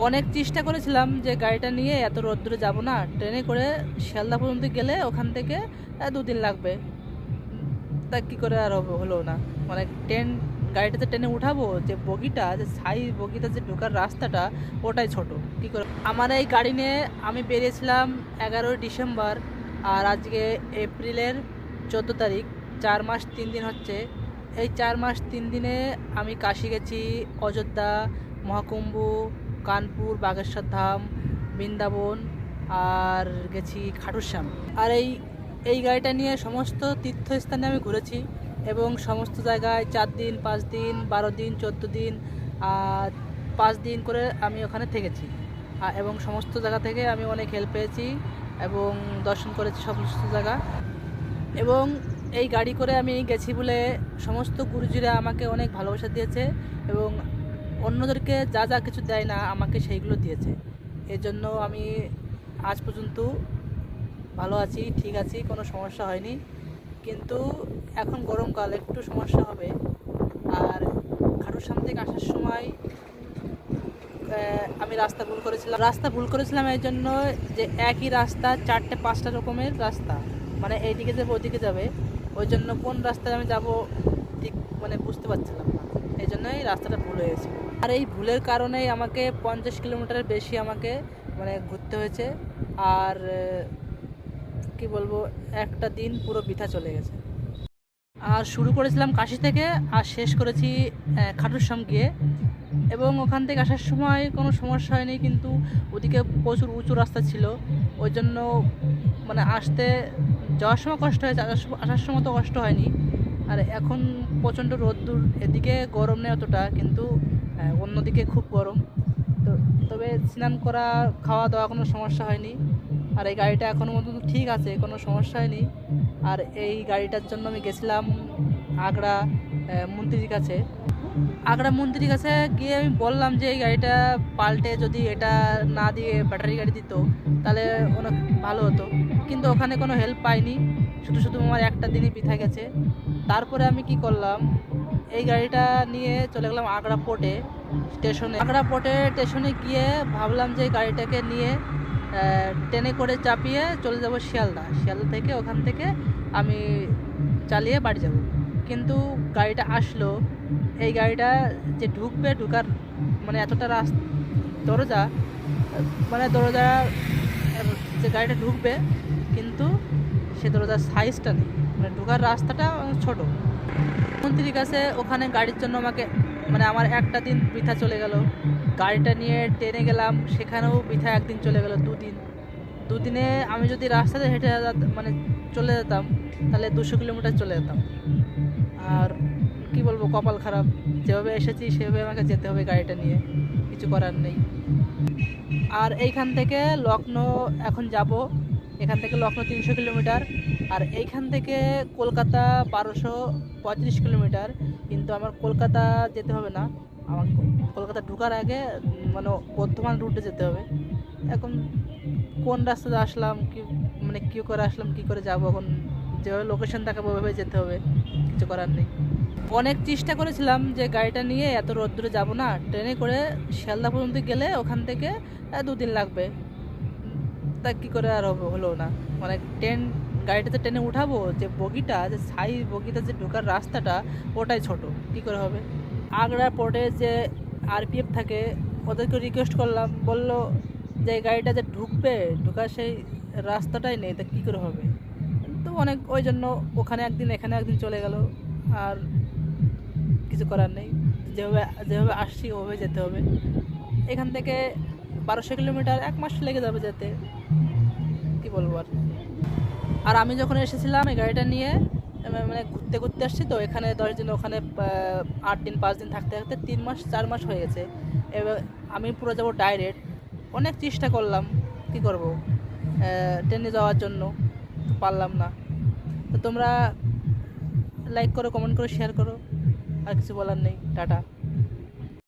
অনেক চেষ্টা করেছিলাম যে গাড়িটা নিয়ে এত রোদ্দুরে যাব না, ট্রেনে করে শিয়ালদা পর্যন্ত গেলে ওখান থেকে 2 দিন লাগবে। তা কী করে আর হলো না। মানে গাড়িটাতে ট্রেনে উঠাবো, যে বগিটা, যে বগিটা যে ঢোকার রাস্তাটা ওটাই ছোট। কী করে আমার এই গাড়ি নিয়ে আমি বেরিয়েছিলাম 11ই ডিসেম্বর, আর আজকে এপ্রিলের 14 তারিখ। 4 মাস 3 দিন হচ্ছে। এই 4 মাস 3 দিনে আমি কাশী গেছি, অযোধ্যা, মহাকুম্ভ, কানপুর, বাগেশ্বর ধাম, বৃন্দাবন, আর গেছি খাটুশ্যাম। আর এই গাড়িটা নিয়ে সমস্ত তীর্থস্থানে আমি ঘুরেছি, এবং সমস্ত জায়গায় 4 দিন, 5 দিন, 12 দিন, 14 দিন, 5 দিন করে আমি ওখানে থেকেছি। এবং সমস্ত জায়গা থেকে আমি অনেক হেল্প পেয়েছি এবং দর্শন করেছি সমস্ত জায়গা। এবং এই গাড়ি করে আমি গেছি বলে সমস্ত গুরুজিরা আমাকে অনেক ভালোবাসা দিয়েছে, এবং অন্যদেরকে যা যা কিছু দেয় না আমাকে সেইগুলো দিয়েছে। এর জন্য আমি আজ পর্যন্ত ভালো আছি, ঠিক আছি, কোনো সমস্যা হয়নি। কিন্তু এখন গরমকাল, একটু সমস্যা হবে। আর খাটুশ্যাম থেকে আসার সময় আমি রাস্তা ভুল করেছিলাম এই জন্য যে একই রাস্তা 4-5টা রকমের রাস্তা, মানে এইদিকে যাবে ওদিকে যাবে, ওই জন্য কোন রাস্তায় আমি যাব ঠিক মানে বুঝতে পারছিলাম না। এই জন্যই রাস্তাটা ভুল হয়ে গেছিলো। আর এই ভুলের কারণেই আমাকে 50 কিলোমিটারের বেশি আমাকে মানে ঘুরতে হয়েছে। আর কি বলবো, একটা দিন পুরো বৃথা চলে গেছে। আর শুরু করেছিলাম কাশী থেকে, আর শেষ করেছি খাটুশ্যাম গিয়ে। এবং ওখান থেকে আসার সময় কোনো সমস্যা হয়নি, কিন্তু ওদিকে প্রচুর উঁচু রাস্তা ছিল, ওই জন্য মানে যাওয়ার সময় কষ্ট হয়েছে, আসার সময় তো কষ্ট হয়নি। আর এখন প্রচণ্ড রোদ্দুর, এদিকে গরম নেই অতটা, কিন্তু অন্যদিকে খুব গরম। তো তবে স্নান করা, খাওয়া দাওয়া কোনো সমস্যা হয়নি। আর এই গাড়িটা এখনও পর্যন্ত ঠিক আছে, কোনো সমস্যা হয়নি। আর এই গাড়িটার জন্য আমি গেছিলাম আগ্রা মন্ত্রীর কাছে। গিয়ে আমি বললাম যে এই গাড়িটা পাল্টে যদি এটা না দিয়ে ব্যাটারি গাড়ি দিত তাহলে অনেক ভালো হতো, কিন্তু ওখানে কোনো হেল্প পাইনি। শুধু আমার একটা দিনই বৃথা গেছে। তারপরে আমি কি করলাম, এই গাড়িটা নিয়ে চলে গেলাম আগ্রা পোর্টে স্টেশনে গিয়ে ভাবলাম যে গাড়িটাকে নিয়ে ট্রেনে করে চাপিয়ে চলে যাব শিয়ালদা থেকে, ওখান থেকে আমি চালিয়ে বাড়ি যাব। কিন্তু গাড়িটা আসলো, এই গাড়িটা যে ঢুকার মানে এতটা দরজা, মানে যে গাড়িটা ঢুকবে, কিন্তু সে দরজার সাইজটা নেই, মানে ঢোকার রাস্তাটা ছোট। মন্ত্রীর কাছে ওখানে গাড়ির জন্য মানে আমার একটা দিন বৃথা চলে গেল। গাড়িটা নিয়ে ট্রেনে গেলাম, সেখানেও বৃথা একদিন চলে গেল। দুদিনে আমি যদি রাস্তাতে হেঁটে মানে চলে যেতাম, তাহলে 200 কিলোমিটার চলে যেতাম। আর কি বলবো, কপাল খারাপ, যেভাবে এসেছি সেভাবে আমাকে যেতে হবে গাড়িটা নিয়ে, কিছু করার নেই। আর এইখান থেকে লখনৌ এখন যাব, এখান থেকে লখনৌ 300 কিলোমিটার, আর এইখান থেকে কলকাতা 1235 কিলোমিটার। কিন্তু আমার কলকাতা যেতে হবে না, আমার কলকাতা ঢোকার আগে মানে বর্ধমান রুটে যেতে হবে। এখন কোন রাস্তাতে আসলাম, কী করে আসলাম, কী করে যাবো, এখন যেভাবে লোকেশন দেখাবো ওইভাবে যেতে হবে, কিছু করার নেই। অনেক চেষ্টা করেছিলাম যে গাড়িটা নিয়ে এত রোদ্দুরে যাব না, ট্রেনে করে শিয়ালদা পর্যন্ত গেলে ওখান থেকে 2 দিন লাগবে। তা কী করে আর হলো না। মানে গাড়িটাতে ট্রেনে উঠাবো, যে বগিটা, যে বগিটা যে ঢোকার রাস্তাটা ওটাই ছোট, কী করে হবে। আগ্রা পোর্টে যে আরপিএফ থাকে, ওদেরকে রিকোয়েস্ট করলাম, বললো যে গাড়িটা যে ঢোকার সেই রাস্তাটাই নেই, তা কী করে হবে। তো ওই জন্য ওখানে একদিন এখানে একদিন চলে গেল। আর কিছু করার নেই, যেভাবে আসছি ওভাবে যেতে হবে। এখান থেকে 1200 কিলোমিটার, 1 মাস লেগে যাবে যেতে, কি বলবো আর আমি যখন এসেছিলাম এই গাড়িটা নিয়ে, মানে ঘুরতে আসছি তো, এখানে 10 দিন, ওখানে 8 দিন 5 দিন থাকতে 3 মাস 4 মাস হয়ে গেছে। এবার আমি পুরো যাবো ডাইরেক্ট। অনেক চেষ্টা করলাম, কি করব, ট্রেনে যাওয়ার জন্য, পারলাম না। তো তোমরা লাইক করো, কমেন্ট করো, শেয়ার করো। আর কিছু বলার নেই। টাটা।